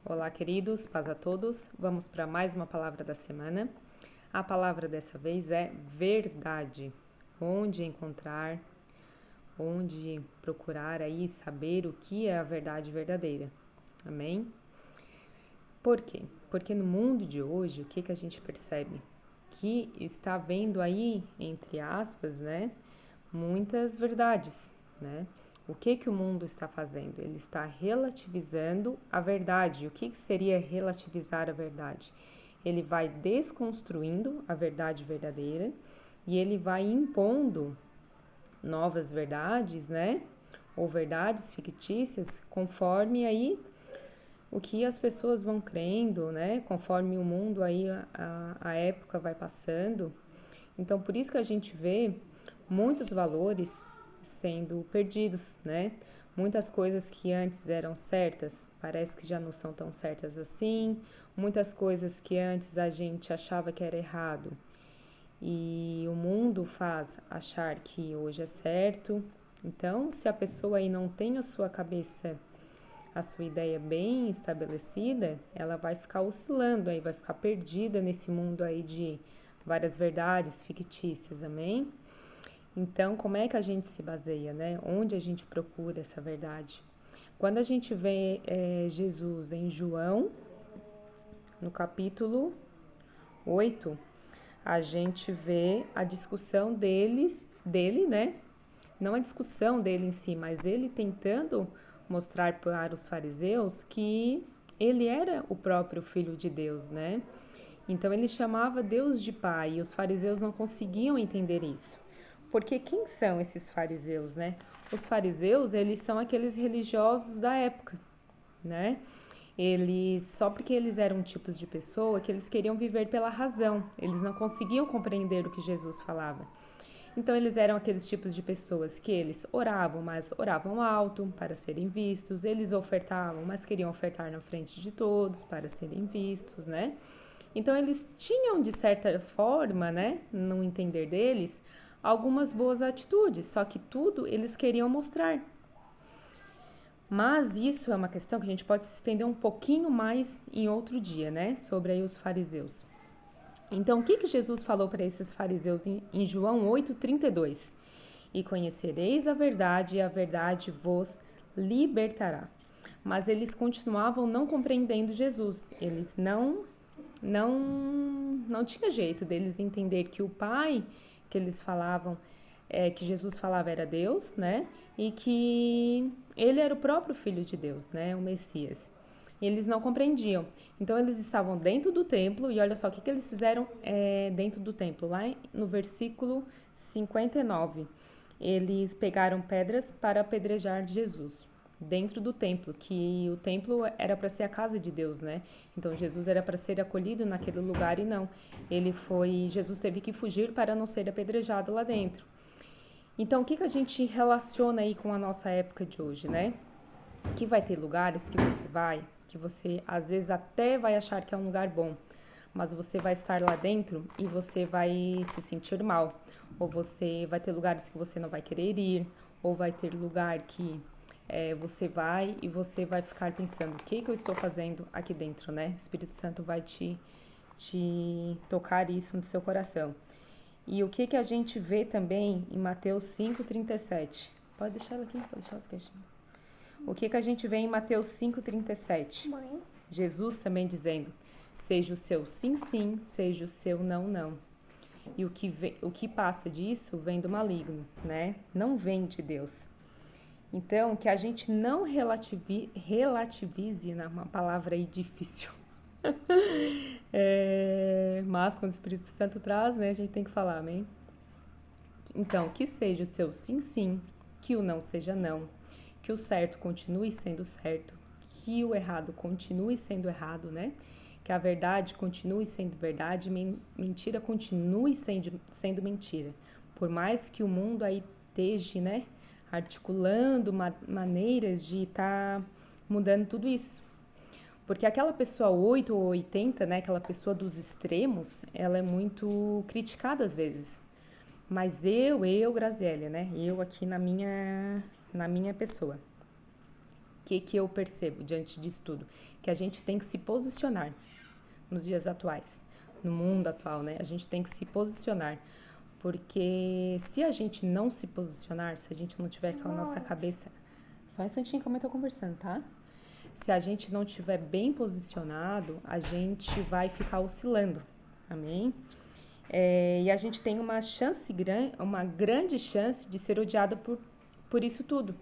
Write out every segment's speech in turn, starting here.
Olá, queridos, paz a todos. Vamos para mais uma palavra da semana. A palavra dessa vez é verdade. Onde encontrar, onde procurar aí saber o que é a verdade verdadeira. Amém? Por quê? Porque no mundo de hoje, o que a gente percebe? Que está havendo aí, entre aspas, né, muitas verdades, né? O que o mundo está fazendo? Ele está relativizando a verdade. O que seria relativizar a verdade? Ele vai desconstruindo a verdade verdadeira e ele vai impondo novas verdades, né? Ou verdades fictícias, conforme aí o que as pessoas vão crendo, né? Conforme o mundo aí, a época vai passando. Então, por isso que a gente vê muitos valores sendo perdidos, né? Muitas coisas que antes eram certas, parece que já não são tão certas assim. Muitas coisas que antes a gente achava que era errado e o mundo faz achar que hoje é certo. Então, se a pessoa aí não tem a sua cabeça, a sua ideia bem estabelecida, ela vai ficar oscilando aí, vai ficar perdida nesse mundo aí de várias verdades fictícias, amém? Então, como é que a gente se baseia, né? Onde a gente procura essa verdade? Quando a gente vê Jesus em João, no capítulo 8, a gente vê a discussão dele, né? Não a discussão dele em si, mas ele tentando mostrar para os fariseus que ele era o próprio Filho de Deus, né? Então ele chamava Deus de Pai e os fariseus não conseguiam entender isso. Porque quem são esses fariseus, né? Os fariseus, eles são aqueles religiosos da época, né? Eles, só porque eles eram tipos de pessoa que eles queriam viver pela razão, eles não conseguiam compreender o que Jesus falava. Então eles eram aqueles tipos de pessoas que eles oravam, mas oravam alto para serem vistos, eles ofertavam, mas queriam ofertar na frente de todos para serem vistos, né? Então eles tinham de certa forma, né, no entender deles, algumas boas atitudes, só que tudo eles queriam mostrar. Mas isso é uma questão que a gente pode se estender um pouquinho mais em outro dia, né, sobre aí os fariseus. Então, o que Jesus falou para esses fariseus em João 8:32? E conhecereis a verdade, e a verdade vos libertará. Mas eles continuavam não compreendendo Jesus. Eles não tinha jeito deles entender que o Pai que eles falavam, que Jesus falava era Deus, né? E que ele era o próprio Filho de Deus, né? O Messias. E eles não compreendiam. Então eles estavam dentro do templo e olha só o que eles fizeram dentro do templo, lá no versículo 59. Eles pegaram pedras para apedrejar Jesus dentro do templo, que o templo era para ser a casa de Deus, né? Então Jesus era para ser acolhido naquele lugar e não. Jesus teve que fugir para não ser apedrejado lá dentro. Então o que a gente relaciona aí com a nossa época de hoje, né? Que vai ter lugares que você vai, que você às vezes até vai achar que é um lugar bom, mas você vai estar lá dentro e você vai se sentir mal. Ou você vai ter lugares que você não vai querer ir, ou vai ter lugar que você vai e você vai ficar pensando, o que eu estou fazendo aqui dentro, né? O Espírito Santo vai te tocar isso no seu coração. E o que a gente vê também em Mateus 5:37? Pode deixar ela aqui, pode deixar ela quietinha. O que a gente vê em Mateus 5:37? Mãe. Jesus também dizendo, seja o seu sim, sim, seja o seu não, não. E o que passa disso vem do maligno, né? Não vem de Deus. Então, que a gente não relativize, né? Uma palavra aí difícil. Mas quando o Espírito Santo traz, né? A gente tem que falar, amém? Então, que seja o seu sim, sim, que o não seja não, que o certo continue sendo certo, que o errado continue sendo errado, né? Que a verdade continue sendo verdade, mentira continue sendo mentira. Por mais que o mundo aí esteja, né, articulando maneiras de estar mudando tudo isso. Porque aquela pessoa 8 ou 80, né, aquela pessoa dos extremos, ela é muito criticada às vezes. Mas Graziélia, né? Eu aqui na minha pessoa. que eu percebo diante disso tudo? Que a gente tem que se posicionar nos dias atuais, no mundo atual, né? A gente tem que se posicionar, porque se a gente não se posicionar, se a gente não tiver com a nossa cabeça... Só um instantinho que eu tô conversando, tá? Se a gente não tiver bem posicionado, a gente vai ficar oscilando, amém? E a gente tem uma grande chance de ser odiado por isso tudo.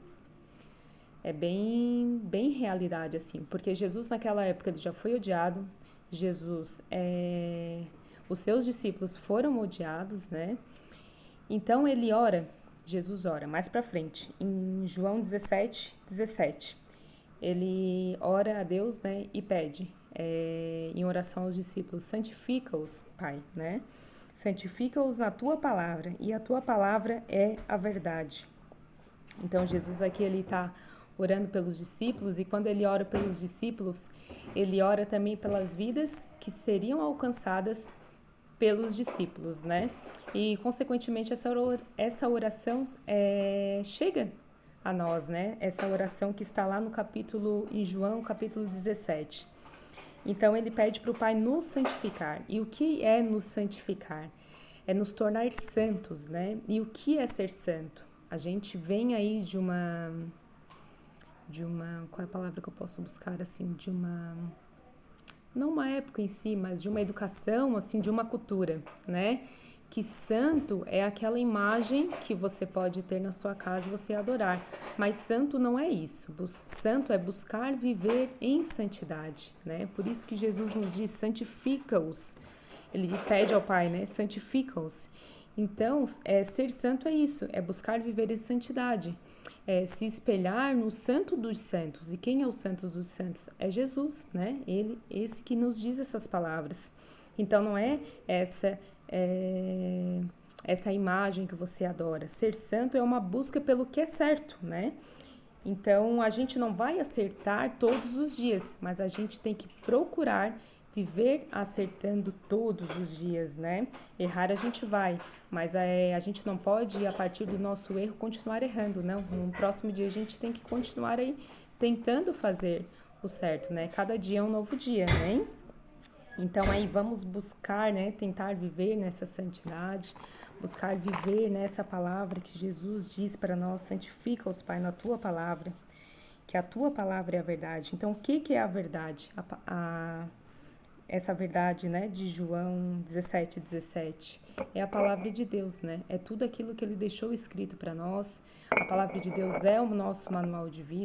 É bem realidade, assim, porque Jesus naquela época ele já foi odiado, os seus discípulos foram odiados, né? Então ele ora, Jesus ora mais pra frente, em João 17:17. Ele ora a Deus, né, e pede em oração aos discípulos, santifica-os, Pai, né? Santifica-os na tua palavra, e a tua palavra é a verdade. Então, Jesus aqui, ele está orando pelos discípulos, e quando ele ora pelos discípulos, ele ora também pelas vidas que seriam alcançadas pelos discípulos, né? E, consequentemente, essa oração chega a nós, né? Essa oração que está lá no capítulo, em João, capítulo 17. Então, ele pede para o Pai nos santificar. E o que é nos santificar? É nos tornar santos, né? E o que é ser santo? A gente vem aí de uma, qual é a palavra que eu posso buscar, assim, não uma época em si, mas de uma educação, assim, de uma cultura, né? Que santo é aquela imagem que você pode ter na sua casa e você adorar. Mas santo não é isso. Santo é buscar viver em santidade, né? Por isso que Jesus nos diz, santifica-os. Ele pede ao Pai, né? Santifica-os. Então, ser santo é isso, é buscar viver em santidade. Se espelhar no santo dos santos. E quem é o santo dos santos? É Jesus, né? Ele, esse que nos diz essas palavras. Então, não é essa imagem que você adora. Ser santo é uma busca pelo que é certo, né? Então, a gente não vai acertar todos os dias, mas a gente tem que procurar viver acertando todos os dias, né? Errar a gente vai, mas a gente não pode, a partir do nosso erro, continuar errando, não. No próximo dia a gente tem que continuar aí tentando fazer o certo, né? Cada dia é um novo dia, né? Então aí vamos buscar, né, tentar viver nessa santidade, buscar viver nessa palavra que Jesus diz para nós, santifica-os, Pai, na tua palavra, que a tua palavra é a verdade. Então o que é a verdade? Essa verdade, né, de João 17:17, é a palavra de Deus, né? É tudo aquilo que ele deixou escrito para nós. A palavra de Deus é o nosso manual de vida.